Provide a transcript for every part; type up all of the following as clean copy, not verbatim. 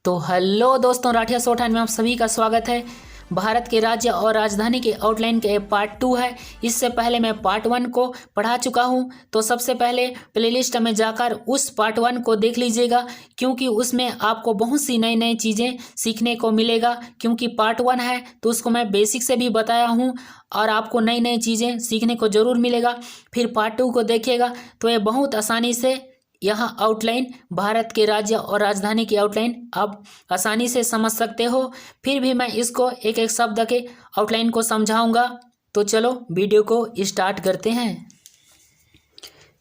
तो हेलो दोस्तों, राठिया सोठान में आप सभी का स्वागत है। भारत के राज्य और राजधानी के आउटलाइन के पार्ट 2 है। इससे पहले मैं पार्ट 1 को पढ़ा चुका हूं, तो सबसे पहले प्लेलिस्ट में जाकर उस पार्ट 1 को देख लीजिएगा, क्योंकि उसमें आपको बहुत सी नई नई चीज़ें सीखने को मिलेगा। क्योंकि पार्ट 1 है तो उसको मैं बेसिक से भी बताया हूं और आपको नई नई चीज़ें सीखने को ज़रूर मिलेगा। फिर पार्ट 2 को देखिएगा तो ये बहुत आसानी से यहाँ आउटलाइन, भारत के राज्य और राजधानी की आउटलाइन आप आसानी से समझ सकते हो। फिर भी मैं इसको एक एक शब्द के आउटलाइन को समझाऊंगा। तो चलो वीडियो को स्टार्ट करते हैं।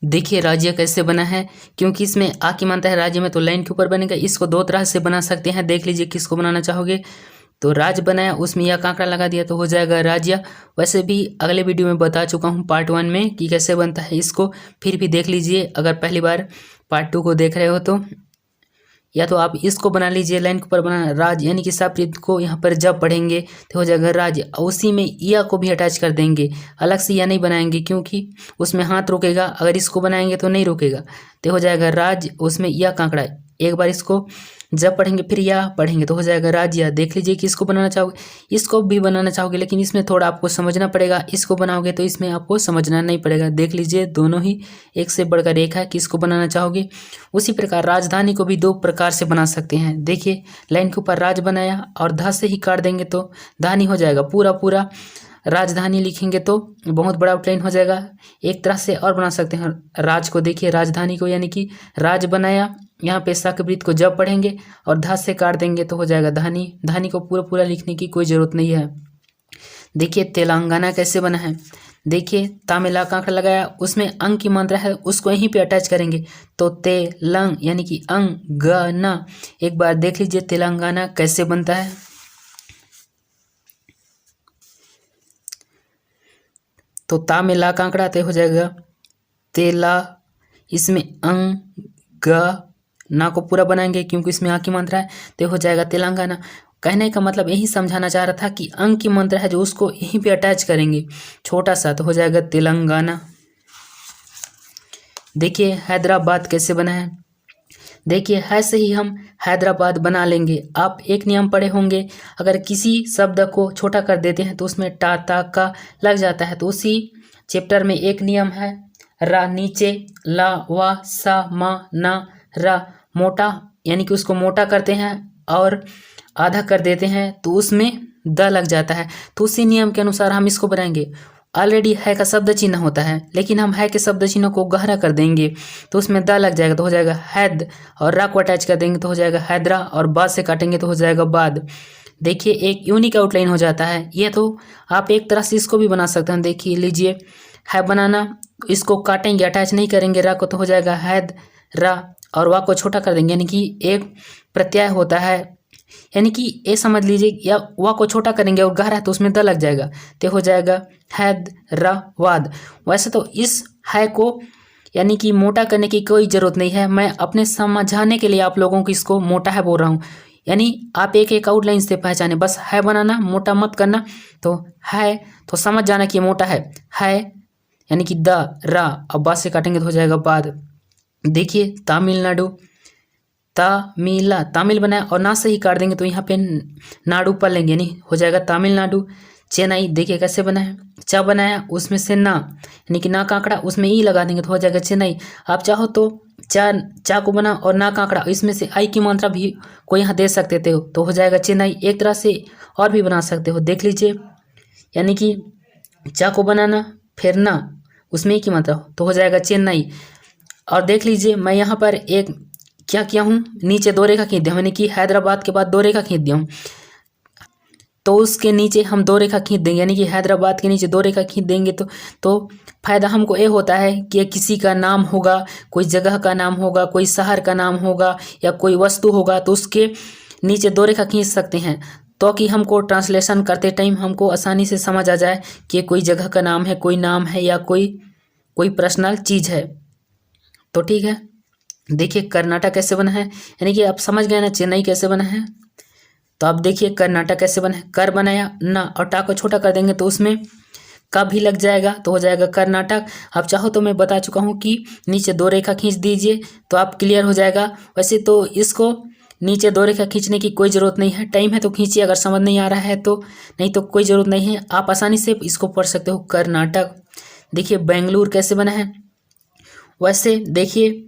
देखिए राज्य कैसे बना है, क्योंकि इसमें आ की मानता है राज्य में तो लाइन के ऊपर बनेगा। इसको दो तरह से बना सकते हैं, देख लीजिए किसको बनाना चाहोगे। तो राज्य बनाया, उसमें यह कांकड़ा लगा दिया तो हो जाएगा राज्य। वैसे भी अगले वीडियो में बता चुका हूँ पार्ट 1 में कि कैसे बनता है इसको, फिर भी देख लीजिए अगर पहली बार पार्ट 2 को देख रहे हो तो। या तो आप इसको बना लीजिए, लाइन के ऊपर बना राज, यानी कि साप्रीत को यहाँ पर जब पढ़ेंगे तो हो जाएगा राज्य। उसी में या को भी अटैच कर देंगे, अलग से या नहीं बनाएंगे क्योंकि उसमें हाथ रुकेगा। अगर इसको बनाएंगे तो नहीं रुकेगा, तो हो जाएगा राज, उसमें या कांकड़ा। एक बार इसको जब पढ़ेंगे फिर या पढ़ेंगे तो हो जाएगा राज्य। देख लीजिए कि इसको बनाना चाहोगे, इसको भी बनाना चाहोगे, लेकिन इसमें थोड़ा आपको समझना पड़ेगा। इसको बनाओगे तो इसमें आपको समझना नहीं पड़ेगा। देख लीजिए दोनों ही एक से बढ़कर एक है, किसको बनाना चाहोगे। उसी प्रकार राजधानी को भी दो प्रकार से बना सकते हैं। देखिए लाइन के ऊपर राज बनाया और धा से ही काट देंगे तो धानी हो जाएगा। पूरा पूरा राजधानी लिखेंगे तो बहुत बड़ा आउटलाइन हो जाएगा। एक तरह से और बना सकते हैं राज को, देखिए राजधानी को, यानी कि राज बनाया, यहाँ पे साकवृत को जब पढ़ेंगे और धा से काट देंगे तो हो जाएगा धानी। धानी को पूरा पूरा लिखने की कोई ज़रूरत नहीं है। देखिए तेलंगाना कैसे बना है। देखिए तामिला कांकड़ा लगाया, उसमें अंग की मात्रा है, उसको यहीं पे अटैच करेंगे तो तेलंग, यानी कि अंगना। एक बार देख लीजिए तेलंगाना कैसे बनता है। तो ता में ला कांकड़ा ते हो जाएगा तेला, इसमें अंग ना को पूरा बनाएंगे क्योंकि इसमें आ की मात्रा है, तो हो जाएगा तेलंगाना। कहने का मतलब यही समझाना चाह रहा था कि अंग की मात्रा है जो उसको यहीं पे अटैच करेंगे छोटा सा, तो हो जाएगा तेलंगाना। देखिए हैदराबाद कैसे बना है। देखिए ऐसे ही हम हैदराबाद बना लेंगे। आप एक नियम पढ़े होंगे, अगर किसी शब्द को छोटा कर देते हैं तो उसमें टा ता का लग जाता है। तो उसी चैप्टर में एक नियम है, रा नीचे, ला वा सा मा ना रा मोटा, यानी कि उसको मोटा करते हैं और आधा कर देते हैं तो उसमें द लग जाता है। तो उसी नियम के अनुसार हम इसको बनाएंगे। ऑलरेडी है का शब्द चिन्ह होता है, लेकिन हम है के शब्द चिन्ह को गहरा कर देंगे तो उसमें द लग जाएगा तो हो जाएगा हैद, और रा को अटैच कर देंगे तो हो जाएगा हैदरा, और बाद से काटेंगे तो हो जाएगा बाद। देखिए एक यूनिक आउटलाइन हो जाता है ये। तो आप एक तरह से इसको भी बना सकते हैं। देखिए लीजिए है बनाना, इसको काटेंगे, अटैच नहीं करेंगे रा को, तो हो जाएगा हैद रा, और वा को छोटा कर देंगे, यानी कि एक प्रत्यय होता है, यानी कि ये समझ लीजिए, या वा को छोटा करेंगे और गहरा है तो उसमें द लग जाएगा तो हो जाएगा हैदराबाद। वैसे तो इस है को यानी कि मोटा करने की कोई ज़रूरत नहीं है, मैं अपने समझाने के लिए आप लोगों को इसको मोटा है बोल रहा हूँ। यानी आप एक एक आउटलाइन से पहचाने, बस है बनाना, मोटा मत करना। तो है तो समझ जाना कि मोटा है यानी कि द रा, अब बाद से काटेंगे तो हो जाएगा बाद। देखिए तमिलनाडु, तामिल बनाया और ना से ही काट देंगे तो यहाँ पे नाडु पढ़ लेंगे, नहीं हो जाएगा तमिलनाडु। चेन्नई देखिए कैसे बना है, चा बनाया उसमें से ना, यानी कि ना कांकड़ा, उसमें ई लगा देंगे तो हो जाएगा चेन्नई। आप चाहो तो चा को बना और ना कांकड़ा, इसमें से आई की मात्रा भी को यहाँ दे सकते थे तो हो जाएगा चेन्नई। एक तरह से और भी बना सकते हो, देख लीजिए, यानी कि चा को बनाना फिर ना, उसमें ई की मात्रा तो हो जाएगा चेन्नई। और देख लीजिए मैं यहाँ पर एक क्या किया हूँ, नीचे दो रेखा खींच दिया, यानी कि हैदराबाद के बाद दो रेखा खींच दिया हूँ, तो उसके नीचे हम दो रेखा खींच देंगे, यानी कि हैदराबाद के नीचे दो रेखा खींच देंगे तो फायदा हमको ये होता है कि किसी का नाम होगा, कोई जगह का नाम होगा, कोई शहर का नाम होगा या कोई वस्तु होगा, तो उसके नीचे दो रेखा खींच सकते हैं, तो कि हमको ट्रांसलेशन करते टाइम हमको आसानी से समझ आ जाए कि कोई जगह का नाम है, कोई नाम है या कोई पर्सनल चीज़ है। तो ठीक है, देखिए कर्नाटक कैसे बना है, यानी कि आप समझ गए ना चेन्नई कैसे बना है। तो आप देखिए कर्नाटक कैसे बना है, कर बनाया ना और टा को छोटा कर देंगे तो उसमें का भी लग जाएगा तो हो जाएगा कर्नाटक। आप चाहो तो मैं बता चुका हूँ कि नीचे दो रेखा खींच दीजिए तो आप क्लियर हो जाएगा। वैसे तो इसको नीचे दो रेखा खींचने की कोई ज़रूरत नहीं है, टाइम है तो खींचिए, अगर समझ नहीं आ रहा है तो, नहीं तो कोई ज़रूरत नहीं है, आप आसानी से इसको पढ़ सकते हो। कर्नाटक। देखिए बेंगलुरु कैसे बना है, वैसे देखिए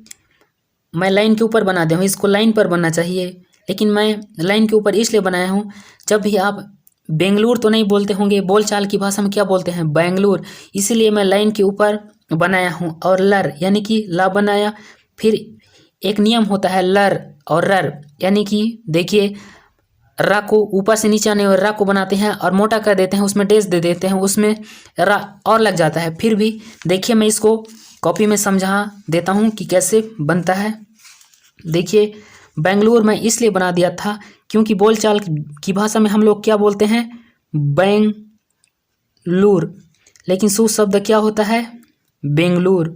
मैं लाइन के ऊपर बना दिया हूँ, इसको लाइन पर बनना चाहिए, लेकिन मैं लाइन के ऊपर इसलिए बनाया हूँ, जब भी आप बेंगलुरु तो नहीं बोलते होंगे, बोलचाल की भाषा में क्या बोलते हैं, बेंगलुरु, इसीलिए मैं लाइन के ऊपर बनाया हूँ। और लर यानी कि ला बनाया, फिर एक नियम होता है लर और रर, यानी कि देखिए रा को ऊपर से नीचे आने वाले रा को बनाते हैं और मोटा कर देते हैं, उसमें डेज दे देते हैं, उसमें रा और लग जाता है। फिर भी देखिए मैं इसको कॉपी में समझा देता हूँ कि कैसे बनता है। देखिए बेंगलुरु मैं इसलिए बना दिया था क्योंकि बोलचाल की भाषा में हम लोग क्या बोलते हैं, बेंगलुरु, लेकिन शुद्ध शब्द क्या होता है, बेंगलुरु।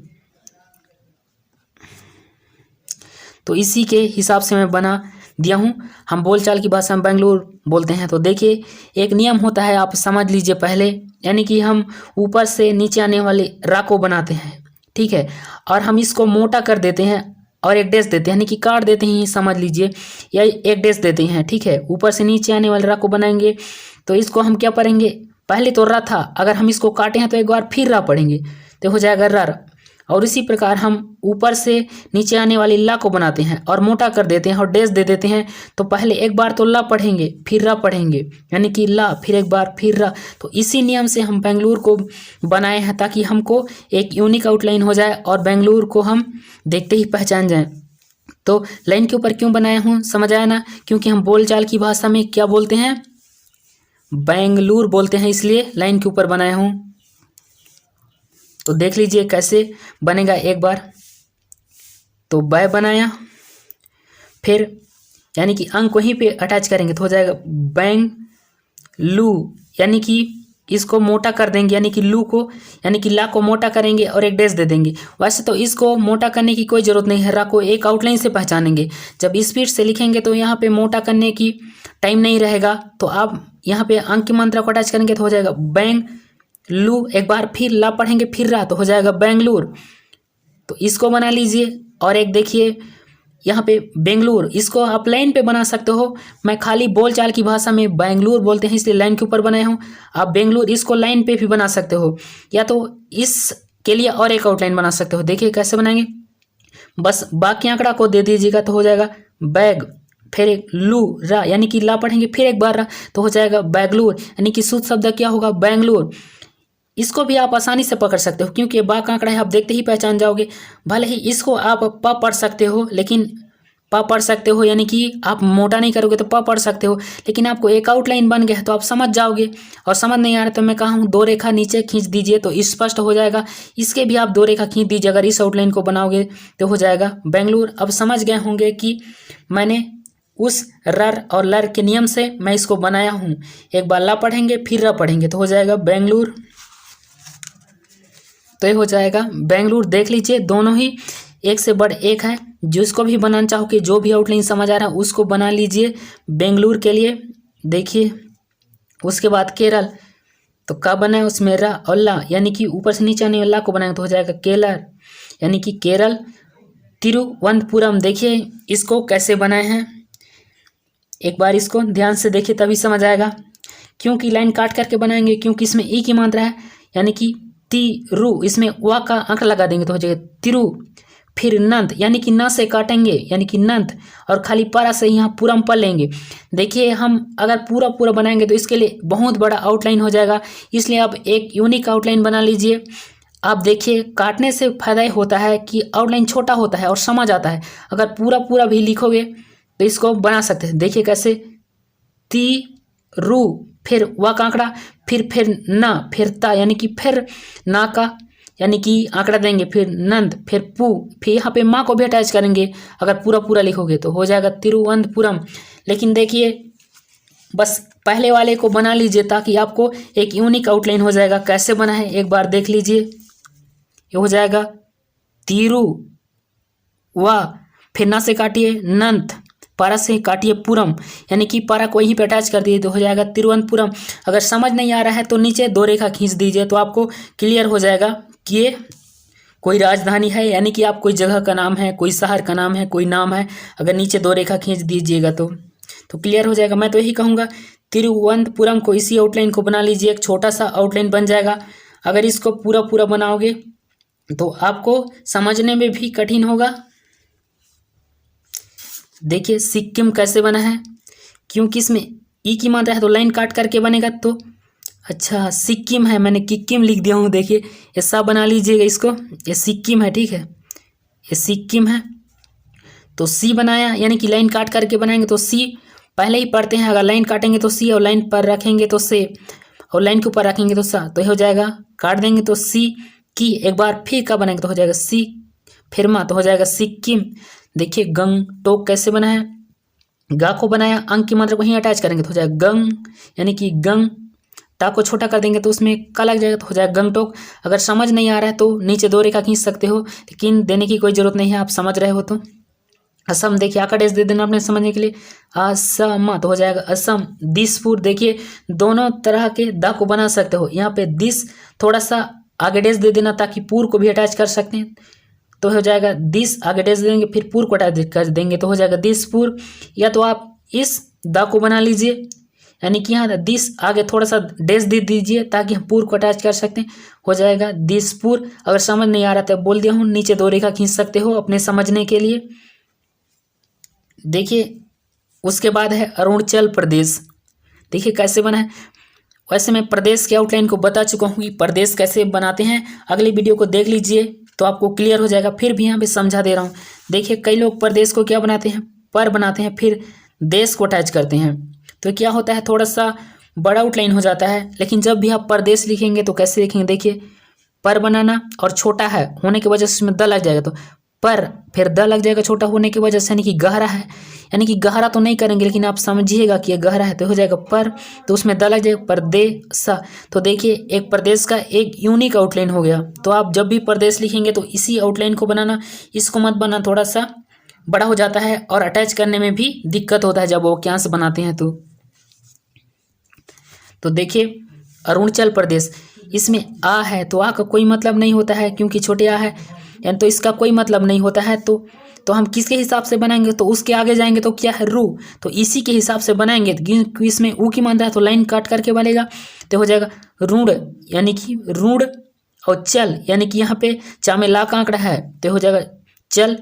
तो इसी के हिसाब से मैं बना दिया हूँ। हम बोलचाल की भाषा में बेंगलुरु बोलते हैं। तो देखिए एक नियम होता है, आप समझ लीजिए पहले, यानी कि हम ऊपर से नीचे आने वाले रा को बनाते हैं, ठीक है, और हम इसको मोटा कर देते हैं और एक डेश देते हैं, यानी कि काट देते हैं, समझ लीजिए, या एक डेश देते हैं, ठीक है। ऊपर से नीचे आने वाले रा को बनाएंगे तो इसको हम क्या पढ़ेंगे, पहले तो रा था, अगर हम इसको काटे हैं तो एक बार फिर रा पढ़ेंगे तो हो जाएगा रर। और इसी प्रकार हम ऊपर से नीचे आने वाली ला को बनाते हैं और मोटा कर देते हैं और डेश दे देते हैं। तो पहले एक बार तो ला पढ़ेंगे, फिर रा पढ़ेंगे, यानी कि ला, फिर एक बार, फिर रा। तो इसी नियम से हम बेंगलुरु को बनाए हैं ताकि हमको एक यूनिक आउटलाइन हो जाए और बेंगलुरु को हम देखते ही पहचान जाएं। तो लाइन के ऊपर क्यों बनाया हूँ, समझ आया ना, क्योंकि हम बोलचाल की भाषा में क्या बोलते हैं, बेंगलुरु बोलते हैं, इसलिए लाइन के ऊपर बनाया हूँ। तो देख लीजिए कैसे बनेगा एक बार। तो बै बनाया, फिर यानी कि अंक वहीं पे अटैच करेंगे तो हो जाएगा बैंग लू, यानी कि इसको मोटा कर देंगे, यानी कि लू को, यानी कि ला को मोटा करेंगे और एक डेश दे देंगे। वैसे तो इसको मोटा करने की कोई ज़रूरत नहीं है, रा को एक आउटलाइन से पहचानेंगे। जब स्पीड से लिखेंगे तो यहाँ पे मोटा करने की टाइम नहीं रहेगा। तो आप यहाँ पे अंक की मात्रा को अटैच करेंगे तो हो जाएगा बैंग लू, एक बार फिर ला पढ़ेंगे, फिर रा, तो हो जाएगा बेंगलुरु। तो इसको बना लीजिए। और एक देखिए यहाँ पे बेंगलुरु, इसको आप लाइन पे बना सकते हो, मैं खाली बोलचाल की भाषा में बेंगलुरु बोलते हैं इसलिए लाइन के ऊपर बनाया हूँ। आप बेंगलुरु इसको लाइन पे भी बना सकते हो, या तो इसके लिए और एक आउटलाइन बना सकते हो। देखिए कैसे बनाएंगे, बस बाकी आंकड़ा को दे दीजिएगा तो हो जाएगा बैग, फिर एक लू रा, यानी कि ला पढ़ेंगे, फिर एक बार रा, तो हो जाएगा बेंगलुरु, यानी कि शुद्ध शब्द क्या होगा, बेंगलुरु। इसको भी आप आसानी से पकड़ सकते हो क्योंकि बाक आंकड़ा है, आप देखते ही पहचान जाओगे। भले ही इसको आप प पढ़ सकते हो, लेकिन प पढ़ सकते हो, यानी कि आप मोटा नहीं करोगे तो प पढ़ सकते हो, लेकिन आपको एक आउटलाइन बन गया है तो आप समझ जाओगे। और समझ नहीं आ रहा तो मैं कहा हूँ 2 रेखा नीचे खींच दीजिए तो स्पष्ट हो जाएगा। इसके भी आप 2 रेखा खींच दीजिए, अगर इस आउटलाइन को बनाओगे तो हो जाएगा बेंगलुरु। अब समझ गए होंगे कि मैंने उस रर और लर के नियम से मैं इसको बनाया हूँ। एक बार ला पढ़ेंगे फिर र पढ़ेंगे तो हो जाएगा बेंगलुरु। तो ये हो जाएगा बेंगलुरु। देख लीजिए दोनों ही एक से बढ़ एक है, जिसको भी बनाना चाहो कि जो भी आउटलाइन समझ आ रहा है उसको बना लीजिए बेंगलुरु के लिए। देखिए उसके बाद केरल, तो का बना है उसमें रा और ला, यानी कि ऊपर से नीचे आने वाला को बनाएंगे तो हो जाएगा केरल, यानी कि केरल। तिरुवनंतपुरम, देखिए इसको कैसे बनाए हैं, एक बार इसको ध्यान से देखिए तभी समझ आएगा। क्योंकि लाइन काट करके बनाएंगे, क्योंकि इसमें ई की मात्रा है, यानी कि तिरु, इसमें वा का अंक लगा देंगे तो हो जाएगा तिरु। फिर नंत, यानी कि न से काटेंगे, यानी कि नंत, और खाली पारा से यहाँ पूरम पर लेंगे। देखिए हम अगर पूरा पूरा बनाएंगे तो इसके लिए बहुत बड़ा आउटलाइन हो जाएगा, इसलिए आप एक यूनिक आउटलाइन बना लीजिए। आप देखिए काटने से फायदा ये होता है कि आउटलाइन छोटा होता है और समझ आता है। अगर पूरा पूरा भी लिखोगे तो इसको बना सकते हैं। देखिए कैसे, तिरु, फिर वा का आंकड़ा, फिर ना, फिर ता, यानी कि फिर ना का, यानी कि आंकड़ा देंगे, फिर नंद, फिर पू, फिर यहाँ पे माँ को भी अटैच करेंगे। अगर पूरा पूरा लिखोगे तो हो जाएगा तिरुवनंतपुरम। लेकिन देखिए बस पहले वाले को बना लीजिए ताकि आपको एक यूनिक आउटलाइन हो जाएगा। कैसे बना है एक बार देख लीजिए, ये हो जाएगा तिरु वा, फिर ना से काटिए नंत, पारा से काटिए पुरम, यानी कि पारा को यहीं पे अटैच कर दिए तो हो जाएगा तिरुवनंतपुरम। अगर समझ नहीं आ रहा है तो नीचे 2 रेखा खींच दीजिए तो आपको क्लियर हो जाएगा कि ये कोई राजधानी है, यानी कि आप कोई जगह का नाम है, कोई शहर का नाम है, कोई नाम है, अगर नीचे 2 रेखा खींच दीजिएगा तो क्लियर हो जाएगा। मैं तो यही कहूँगा तिरुवनंतपुरम को, इसी आउटलाइन को बना लीजिए, एक छोटा सा आउटलाइन बन जाएगा। अगर इसको पूरा पूरा बनाओगे तो आपको समझने में भी कठिन होगा। देखिए सिक्किम कैसे बना है, क्योंकि इसमें ई की मात्रा है तो लाइन काट करके बनेगा। तो अच्छा सिक्किम है, मैंने किक्किम लिख दिया हूँ। देखिए ऐसा बना लीजिएगा इसको, ये सिक्किम है, ठीक है, ये सिक्किम है। तो सी बनाया, यानी कि लाइन काट करके बनाएंगे तो सी पहले ही पढ़ते हैं, अगर लाइन काटेंगे तो सी और लाइन पर रखेंगे तो से और लाइन के ऊपर रखेंगे तो सा, तो ये हो जाएगा। काट देंगे तो सी की, एक बार फिर का बनाएंगे तो हो जाएगा सी, फिर मा तो हो जाएगा सिक्किम। देखिए गंगटोक कैसे बना है, गा को बनाया, अंक की मात्रा को ही अटैच करेंगे तो हो जाएगा गंग, यानी कि गंग। टा को छोटा कर देंगे तो उसमें का लग जाएगा तो हो जाएगा गंगटोक। अगर समझ नहीं आ रहा है तो नीचे 2 रेखा खींच सकते हो, लेकिन देने की कोई जरूरत नहीं है, आप समझ रहे हो तो। असम देखिए आका डेश दे देना अपने समझने के लिए, असम तो हो जाएगा असम। दिसपुर देखिए दोनों तरह के दा को बना सकते हो, यहाँ पे दिस थोड़ा सा आगे डेश दे देना ताकि पूर को भी अटैच कर सकते हैं, तो हो जाएगा दिस, आगे डेश दे देंगे फिर पूर को अटैच कर देंगे तो हो जाएगा दिसपुर। या तो आप इस दा को बना लीजिए, यानी कि यहाँ दिस आगे थोड़ा सा डेश दे दीजिए ताकि हम पूर को अटैच कर सकते हैं, हो जाएगा दिसपुर। अगर समझ नहीं आ रहा तो बोल दिया हूँ, नीचे 2 रेखा खींच सकते हो अपने समझने के लिए। देखिए उसके बाद है अरुणाचल प्रदेश, देखिए कैसे बना है। वैसे मैं प्रदेश के आउटलाइन को बता चुका हूँ कि प्रदेश कैसे बनाते हैं, अगली वीडियो को देख लीजिए तो आपको क्लियर हो जाएगा। फिर भी यहाँ पे समझा दे रहा हूँ। देखिए कई लोग प्रदेश को क्या बनाते हैं, पर बनाते हैं, फिर देश को अटैच करते हैं, तो क्या होता है थोड़ा सा बड़ा आउटलाइन हो जाता है। लेकिन जब भी आप प्रदेश लिखेंगे तो कैसे लिखेंगे, देखिए पर बनाना और छोटा है होने की वजह से उसमें द लग जाएगा, तो पर फिर द लग जाएगा छोटा होने की वजह से, यानी कि गहरा है, यानी कि गहरा तो नहीं करेंगे लेकिन आप समझिएगा कि ये गहरा है, तो हो जाएगा पर, तो उसमें द लग जाएगा प्रदेश। तो देखिए एक प्रदेश का एक यूनिक आउटलाइन हो गया। तो आप जब भी प्रदेश लिखेंगे तो इसी आउटलाइन को बनाना, इसको मत बनाना, थोड़ा सा बड़ा हो जाता है और अटैच करने में भी दिक्कत होता है जब वो वाक्यांश बनाते हैं तो देखिए अरुणाचल प्रदेश, इसमें आ है तो आ का कोई मतलब नहीं होता है क्योंकि छोटे आ है, यानी तो इसका कोई मतलब नहीं होता है। तो हम किसके हिसाब से बनाएंगे, तो उसके आगे जाएंगे तो क्या है रू, तो इसी के हिसाब से बनाएंगे। क्योंकि इसमें ऊ की मात्रा है तो लाइन काट करके बनेगा, तो हो जाएगा रूढ़, यानी कि रूढ़। और चल, यानी कि यहाँ पे चा में ला का आंकड़ा है तो हो जाएगा चल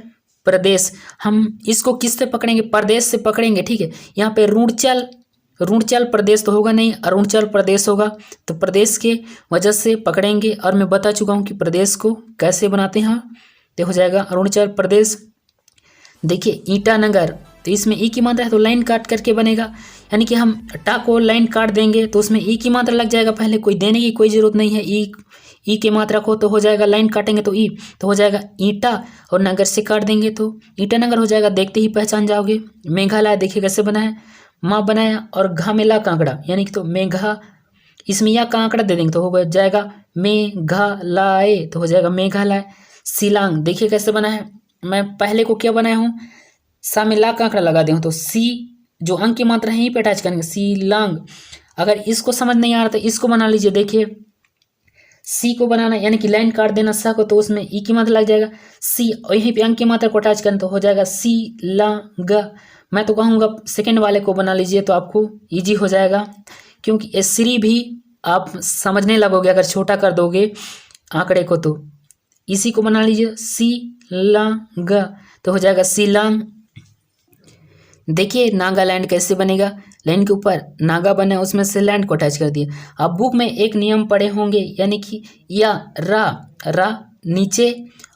प्रदेश। हम इसको किससे पकड़ेंगे, प्रदेश से पकड़ेंगे, ठीक है। यहाँ पे रुणचल प्रदेश तो होगा नहीं, अरुणाचल प्रदेश होगा, तो प्रदेश के वजह से पकड़ेंगे। और मैं बता चुका हूँ कि प्रदेश को कैसे बनाते हैं, तो हो जाएगा अरुणाचल प्रदेश। देखिए ईटानगर, तो इसमें ई की मात्रा है तो लाइन काट करके बनेगा, यानी कि हम टा को लाइन काट देंगे तो उसमें ई की मात्रा लग जाएगा पहले, कोई देने की कोई ज़रूरत नहीं है ई के मात्रा को, तो हो जाएगा लाइन काटेंगे तो ई, तो हो जाएगा ईटा, और नगर से काट देंगे तो ईटानगर हो जाएगा। देखते ही पहचान जाओगे। मेघालय देखिए कैसे बना है, माँ बनाया और घा में ला का आंकड़ा, यानी कि तो मेघा, इसमें या का आंकड़ा दे देंगे तो हो जाएगा मेघालय, तो हो जाएगा मेघालय। शिलांग देखिए कैसे बना है, मैं पहले को क्या बनाया हूँ, सा में ला का आंकड़ा लगा दिया हूँ, तो सी जो अंक की मात्रा है यहीं पे अटैच करेंगे, शिलांग। अगर इसको समझ नहीं आ रहा तो इसको बना लीजिए। देखिए सी को बनाना, यानी कि लाइन काट देना सा को, तो उसमें ई की मात्रा लग जाएगा सी, और यहीं पे अंक की मात्रा को अटैच करना तो हो जाएगा शिलांग। मैं तो कहूँगा सेकेंड वाले को बना लीजिए तो आपको ईजी हो जाएगा, क्योंकि ये श्री भी आप समझने लगोगे अगर छोटा कर दोगे आंकड़े को। तो इसी को बना लीजिए शिलांग, तो हो जाएगा शिलांग। देखिए नागालैंड कैसे बनेगा, लाइन के ऊपर नागा बना उसमें से लैंड को अटैच कर दिया। आप बुक में एक नियम पढ़े होंगे, यानी कि या रा नीचे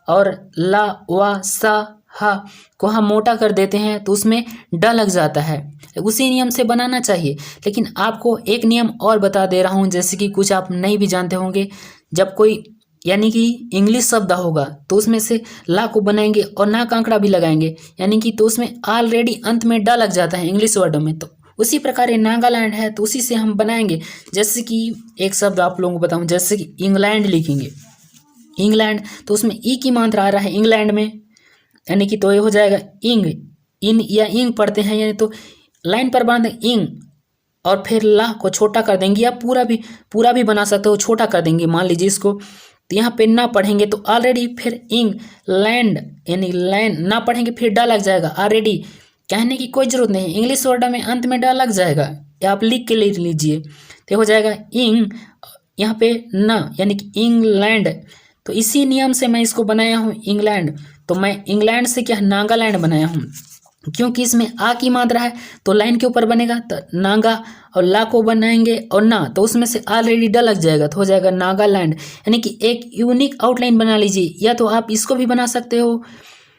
और ला वा सा हा को हम मोटा कर देते हैं तो उसमें ड लग जाता है, उसी नियम से बनाना चाहिए। लेकिन आपको एक नियम और बता दे रहा हूँ, जैसे कि कुछ आप नहीं भी जानते होंगे, जब कोई यानी कि इंग्लिश शब्द होगा तो उसमें से ला को बनाएंगे और ना का आंकड़ा भी लगाएंगे, यानी कि तो उसमें ऑलरेडी अंत में ड लग जाता है इंग्लिश वर्डों में। तो उसी प्रकार ये नागालैंड है तो उसी से हम बनाएंगे। जैसे कि एक शब्द आप लोगों को बताऊं, जैसे कि इंग्लैंड लिखेंगे, इंग्लैंड, तो उसमें ई की मात्रा आ रहा है इंग्लैंड में, यानी कि तो ये हो जाएगा इंग, इन या इंग पढ़ते हैं, यानी तो लाइन पर बांध इंग और फिर ला को छोटा कर देंगे, या पूरा भी बना सकते हो, छोटा कर देंगे। मान लीजिए इसको तो यहाँ पे ना पढ़ेंगे तो ऑलरेडी फिर इंग्लैंड यानी लैंड ना पढ़ेंगे फिर डा लग जाएगा। ऑलरेडी कहने की कोई जरूरत नहीं, इंग्लिश वर्ड में अंत में डा लग जाएगा, या आप लिख के ले लीजिए। तो हो जाएगा यहाँ पे ना यानी कि इंग्लैंड। तो इसी नियम से मैं इसको बनाया हूँ इंग्लैंड। तो मैं इंग्लैंड से क्या नागालैंड बनाया हूँ, क्योंकि इसमें आ की मात्रा है तो लाइन के ऊपर बनेगा, तो नागा और ला को बनाएंगे और ना तो उसमें से ऑलरेडी डा लग जाएगा, तो हो जाएगा नागालैंड। यानी कि एक यूनिक आउटलाइन बना लीजिए, या तो आप इसको भी बना सकते हो,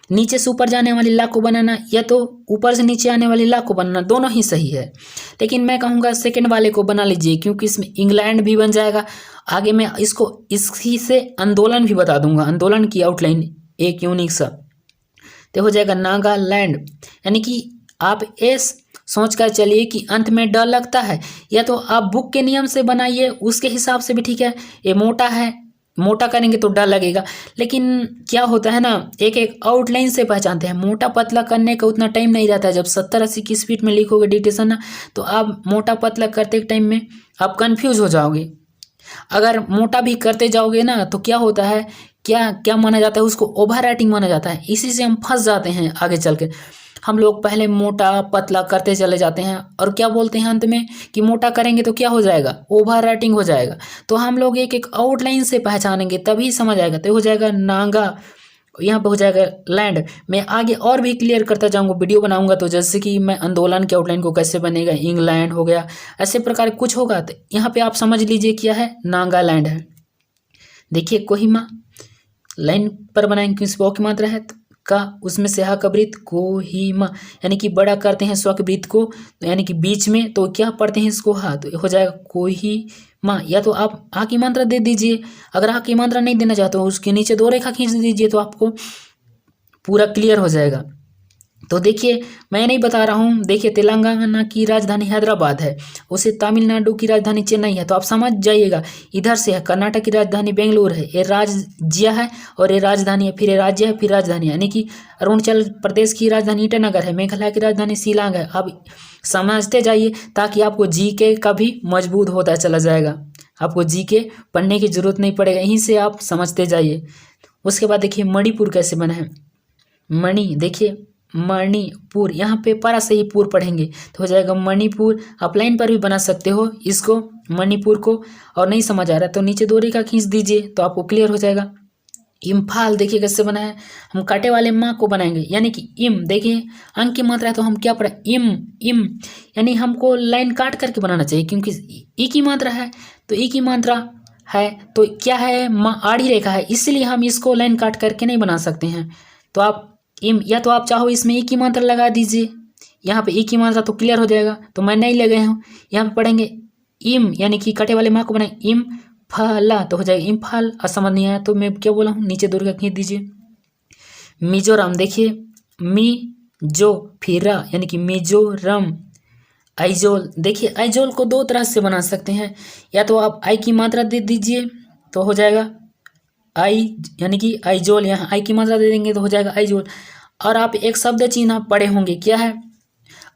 नीचे से ऊपर जाने वाली ला को बनाना, या तो ऊपर से नीचे आने वाली ला को बनाना, दोनों ही सही है। लेकिन मैं कहूँगा सेकंड वाले को बना लीजिए, क्योंकि इसमें इंग्लैंड भी बन जाएगा। आगे मैं इसको इसी से आंदोलन भी बता दूंगा, आंदोलन की आउटलाइन एक यूनिक सा, तो हो जाएगा नागालैंड। यानी कि आप एस सोच कर चलिए कि अंत में ड लगता है, या तो आप बुक के नियम से बनाइए, उसके हिसाब से भी ठीक है। ये मोटा है, मोटा करेंगे तो डर लगेगा, लेकिन क्या होता है ना, एक एक आउटलाइन से पहचानते हैं। मोटा पतला करने का उतना टाइम नहीं रहता है। जब 70-80 की स्पीड में लिखोगे डिक्टेशन ना, तो आप मोटा पतला करते टाइम में आप कंफ्यूज हो जाओगे। अगर मोटा भी करते जाओगे ना तो क्या होता है, क्या क्या माना जाता है, उसको ओवर राइटिंग माना जाता है। इसी से हम फंस जाते हैं आगे चल के। हम लोग पहले मोटा पतला करते चले जाते हैं और क्या बोलते हैं अंत में कि मोटा करेंगे तो क्या हो जाएगा, ओवर राइटिंग हो जाएगा। तो हम लोग एक एक आउटलाइन से पहचानेंगे तभी समझ आएगा। तो हो जाएगा नागा, यहाँ पे हो जाएगा लैंड। मैं आगे और भी क्लियर करता जाऊंगा, वीडियो बनाऊंगा, तो जैसे कि मैं आंदोलन के आउटलाइन को कैसे बनेगा, इंग्लैंड हो गया, ऐसे प्रकार कुछ होगा। तो यहाँ पे आप समझ लीजिए क्या है, नागालैंड है। देखिए कोहिमा लाइन पर बनाएंगे क्योंकि स्व की मात्रा है का, उसमें से हा का वृत्त कोहिमा, यानी कि बड़ा करते हैं स्व के वृत्त को, तो यानी कि बीच में तो क्या पढ़ते हैं इसको हा, तो हो जाएगा कोहिमा। या तो आप आ की मात्रा दे दीजिए, अगर आ की मात्रा नहीं देना चाहते हो उसके नीचे 2 रेखा खींच दीजिए, तो आपको पूरा क्लियर हो जाएगा। तो देखिए मैं नहीं बता रहा हूँ, देखिए तेलंगाना की राजधानी हैदराबाद है, उसे तमिलनाडु की राजधानी चेन्नई है, तो आप समझ जाइएगा। इधर से है कर्नाटक की राजधानी बेंगलुरु है, ये राज्य है और ये राजधानी है, फिर ये राज्य है, फिर राजधानी है। यानी कि अरुणाचल प्रदेश की राजधानी ईटानगर है, मेघालय की राजधानी शिलांग है। अब समझते जाइए ताकि आपको जीके का भी मजबूत होता चला जाएगा, आपको जीके पढ़ने की जरूरत नहीं पड़ेगा, यहीं से आप समझते जाइए। उसके बाद देखिए मणिपुर कैसे बना है, मणि, देखिए मणिपुर, यहाँ पे पारा से ही पूर पढ़ेंगे तो हो जाएगा मणिपुर। आप लाइन पर भी बना सकते हो इसको मणिपुर को, और नहीं समझ आ रहा है तो नीचे 2 रेखा खींच दीजिए तो आपको क्लियर हो जाएगा। इम्फाल देखिए कैसे बना है, हम काटे वाले माँ को बनाएंगे, यानी कि इम, देखिए अंक की मात्रा है तो हम क्या पढ़े, इम इम, यानी हमको लाइन काट करके बनाना चाहिए, क्योंकि ई की मात्रा है तो ई की मात्रा है तो क्या है, माँ आड़ी रेखा है, इसलिए हम इसको लाइन काट करके नहीं बना सकते हैं। तो आप इम, या तो आप चाहो इसमें ई की मात्रा लगा दीजिए, यहाँ पे ई की मात्रा तो क्लियर हो जाएगा, तो मैं नहीं लगे हूँ। यहाँ पे पढ़ेंगे इम, यानी कि कटे वाले माँ को बनाए इम फला, तो हो जाएगा इम्फाल। समझ नहीं आया तो मैं क्या बोला हूँ, नीचे 2 रेखा खींच दीजिए। मिजोरम, देखिए मी जो फिरा, यानी कि मिजोरम। आइजोल, देखिए आइजोल को 2 तरह से बना सकते हैं, या तो आप आई की मात्रा दे दीजिए तो हो जाएगा आई, यानी कि आइजोल, यहाँ आई की मात्रा दे देंगे तो हो जाएगा आइजोल। और आप एक शब्द चिन्ह पढ़े होंगे, क्या है,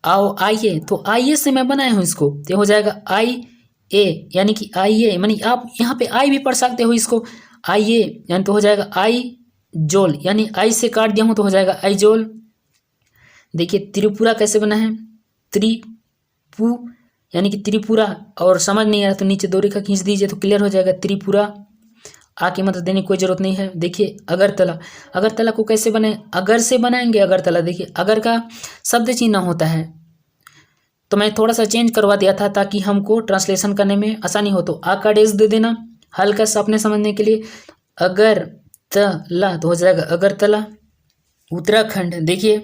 आओ आइए, तो आइए से मैं बनाया हूँ इसको, तो हो जाएगा आई ए, यानी कि आइए, यानी आप यहाँ पे आई भी पढ़ सकते हो इसको, आइए, यानी तो हो जाएगा आई जोल, यानी आई से काट दिया हूँ तो हो जाएगा आइजोल। देखिए त्रिपुरा कैसे बना है, त्रिपु, यानी कि त्रिपुरा, और समझ नहीं आ रहा तो नीचे 2 रेखा खींच दीजिए तो क्लियर हो जाएगा त्रिपुरा। आ की मतलब देने की कोई जरूरत नहीं है। देखिए अगरतला, अगरतला को कैसे बनाए, अगर से बनाएंगे अगरतला, देखिए अगर का शब्द चिन्ह होता है, तो मैं थोड़ा सा चेंज करवा दिया था ताकि हमको ट्रांसलेशन करने में आसानी हो, तो आ का डेज दे देना हल्का सा अपने समझने के लिए। अगरतला तो हो जाएगा अगरतला। उत्तराखंड, देखिए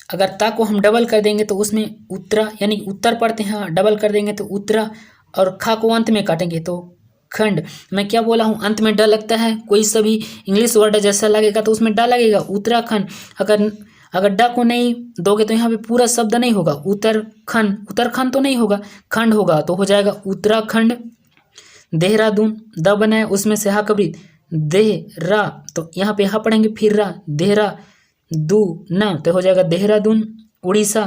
अगर ता को हम डबल कर देंगे तो उसमें उत्तरा, यानी उत्तर पढ़ते हैं, डबल कर देंगे तो उत्तरा, और खा को अंत में काटेंगे तो खंड। मैं क्या बोला हूँ, अंत में ड लगता है, कोई सभी इंग्लिश वर्ड जैसा लगेगा तो उसमें ड लगेगा, उत्तराखंड। अगर ड को नहीं दोगे तो यहाँ पे पूरा शब्द नहीं होगा, उत्तरखंड, उत्तरखंड तो नहीं होगा, खंड होगा, तो हो जाएगा उत्तराखंड। देहरादून, द बनाए उसमें से हा कबरी, देहरा, तो यहाँ पे हा पढ़ेंगे फिर रा, देहरा दू ना, तो हो जाएगा देहरादून। उड़ीसा,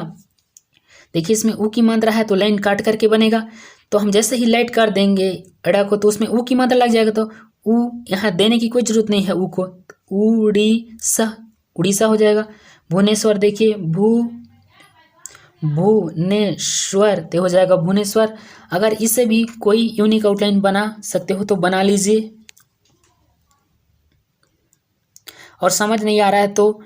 देखिए इसमें ऊ की मात्रा है तो लाइन काट करके बनेगा, तो हम जैसे ही लाइट कर देंगे अड़ा को तो उसमें ऊ की मात्रा लग जाएगा, तो ऊ यहाँ देने की कोई जरूरत नहीं है ऊ को, उड़ीसा उड़ीसा हो जाएगा। भुवनेश्वर देखिए भुवनेश्वर तो हो जाएगा भुवनेश्वर। अगर इसे भी कोई यूनिक आउटलाइन बना सकते हो तो बना लीजिए, और समझ नहीं आ रहा है तो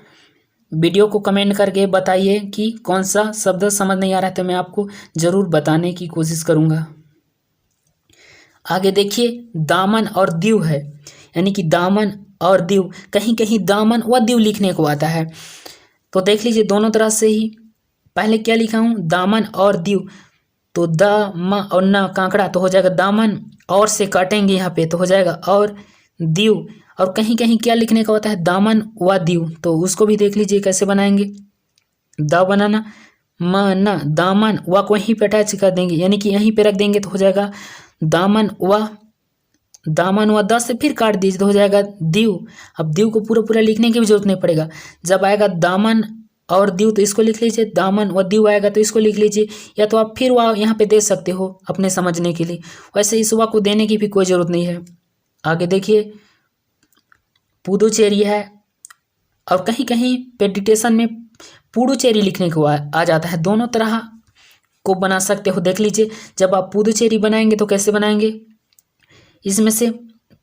वीडियो को कमेंट करके बताइए कि कौन सा शब्द समझ नहीं आ रहा है, तो मैं आपको ज़रूर बताने की कोशिश करूँगा। आगे देखिए दामन और दीव है, यानी कि दामन और दीव, कहीं कहीं दामन व दीव लिखने को आता है, तो देख लीजिए दोनों तरह से ही। पहले क्या लिखा हूँ, दामन और दीव, तो द म और न कांकड़ा तो हो जाएगा दामन, और से काटेंगे यहाँ पे तो हो जाएगा और दीव। और कहीं कहीं क्या लिखने का होता है, दामन व दीव, तो उसको भी देख लीजिए कैसे बनाएंगे। द बनाना, म न, दामन व को यहीं पे अटैच कर देंगे, यानी कि यहीं पे रख देंगे तो हो जाएगा दामन व द से फिर काट दीजिए तो हो जाएगा दीव। अब दीव को पूरा पूरा लिखने की भी जरूरत नहीं पड़ेगा, जब आएगा दामन और दीव तो इसको लिख लीजिए, दामन व दीव आएगा तो इसको लिख लीजिए, या तो आप फिर वह यहाँ पे दे सकते हो अपने समझने के लिए। वैसे इस वा को देने की भी कोई ज़रूरत नहीं है। आगे देखिए पुदुचेरी है, और कहीं कहीं पे डिक्टेशन में पुडुचेरी लिखने को आ जाता है, दोनों तरह को बना सकते हो। देख लीजिए जब आप पुदुचेरी बनाएंगे तो कैसे बनाएंगे, इसमें से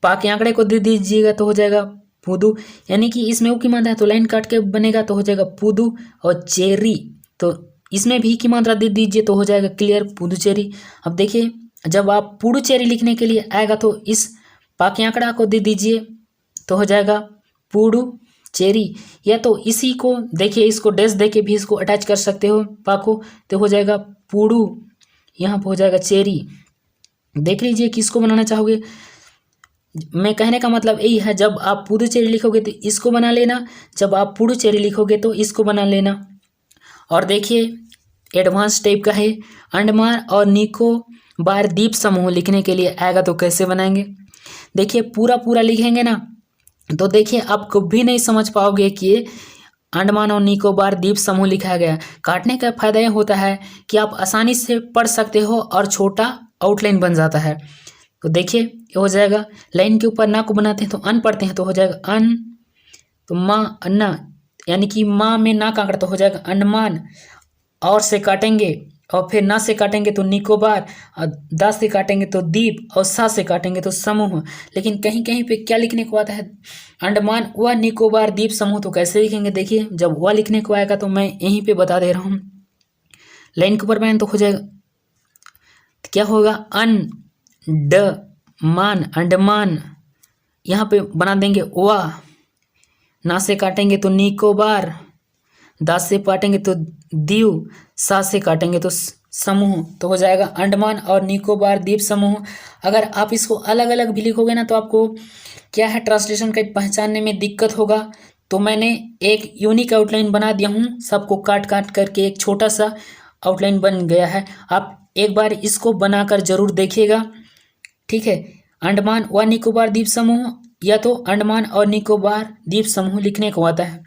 पा के आंकड़े को दे दीजिएगा तो हो जाएगा पुदु, यानी कि इसमें ऊ की मात्रा है तो लाइन काट के बनेगा तो हो जाएगा पुदु, और चेरी तो इसमें भी की मात्रा दे दीजिए तो हो जाएगा क्लियर पुदुचेरी। अब देखिए जब आप पुडुचेरी लिखने के लिए आएगा तो इस पा के आंकड़ा को दे दीजिए तो हो जाएगा पुडुचेरी, या तो इसी को देखिए इसको डैश दे के भी इसको अटैच कर सकते हो पा को, तो हो जाएगा पुडु, यहाँ पर हो जाएगा चेरी। देख लीजिए किसको बनाना चाहोगे। मैं कहने का मतलब यही है, जब आप पुडुचेरी लिखोगे तो इसको बना लेना, जब आप पुडुचेरी लिखोगे तो इसको बना लेना। और देखिए एडवांस टाइप का है, अंडमान और निकोबार द्वीप समूह लिखने के लिए आएगा तो कैसे बनाएंगे। देखिए पूरा पूरा लिखेंगे ना तो देखिए आप कभी भी नहीं समझ पाओगे कि ये अंडमान और निकोबार द्वीप समूह लिखा गया। काटने का फायदा यह होता है कि आप आसानी से पढ़ सकते हो और छोटा आउटलाइन बन जाता है। तो देखिए ये हो जाएगा, लाइन के ऊपर ना को बनाते हैं तो अन पढ़ते हैं तो हो जाएगा अन, तो माँ अन्ना, यानी कि माँ में ना कांकड़ा तो हो जाएगा अंडमान, और से काटेंगे और फिर ना से काटेंगे तो निकोबार, और दा से काटेंगे तो द्वीप, और सा से काटेंगे तो समूह। लेकिन कहीं कहीं पे क्या लिखने को आता है, अंडमान व निकोबार द्वीप समूह, तो कैसे लिखेंगे देखिए। जब वह लिखने को आएगा तो मैं यहीं पे बता दे रहा हूँ, लाइन के ऊपर मैंने तो हो जाएगा क्या होगा, अंडमान, यहाँ पे बना देंगे वा, ना से काटेंगे तो निकोबार, दा से काटेंगे तो दीव, सा से काटेंगे तो समूह, तो हो जाएगा अंडमान और निकोबार द्वीप समूह। अगर आप इसको अलग अलग भी लिखोगे ना तो आपको क्या है ट्रांसलेशन का पहचानने में दिक्कत होगा, तो मैंने एक यूनिक आउटलाइन बना दिया हूँ, सबको काट काट करके एक छोटा सा आउटलाइन बन गया है। आप एक बार इसको बनाकर जरूर देखिएगा, ठीक है। अंडमान व निकोबार द्वीप समूह, या तो अंडमान और निकोबार द्वीप समूह लिखने को आता है।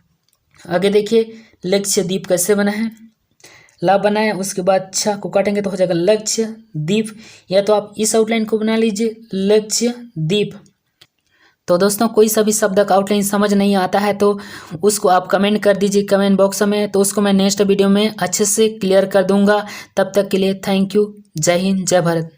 आगे देखिए लक्ष्य द्वीप कैसे बना है, ला बनाया उसके बाद छा को काटेंगे तो हो जाएगा लक्ष्य द्वीप, या तो आप इस आउटलाइन को बना लीजिए लक्ष्य द्वीप। तो दोस्तों कोई सा भी शब्द का आउटलाइन समझ नहीं आता है तो उसको आप कमेंट कर दीजिए कमेंट बॉक्स में, तो उसको मैं नेक्स्ट वीडियो में अच्छे से क्लियर कर दूंगा। तब तक के लिए थैंक यू, जय हिंद, जय भारत।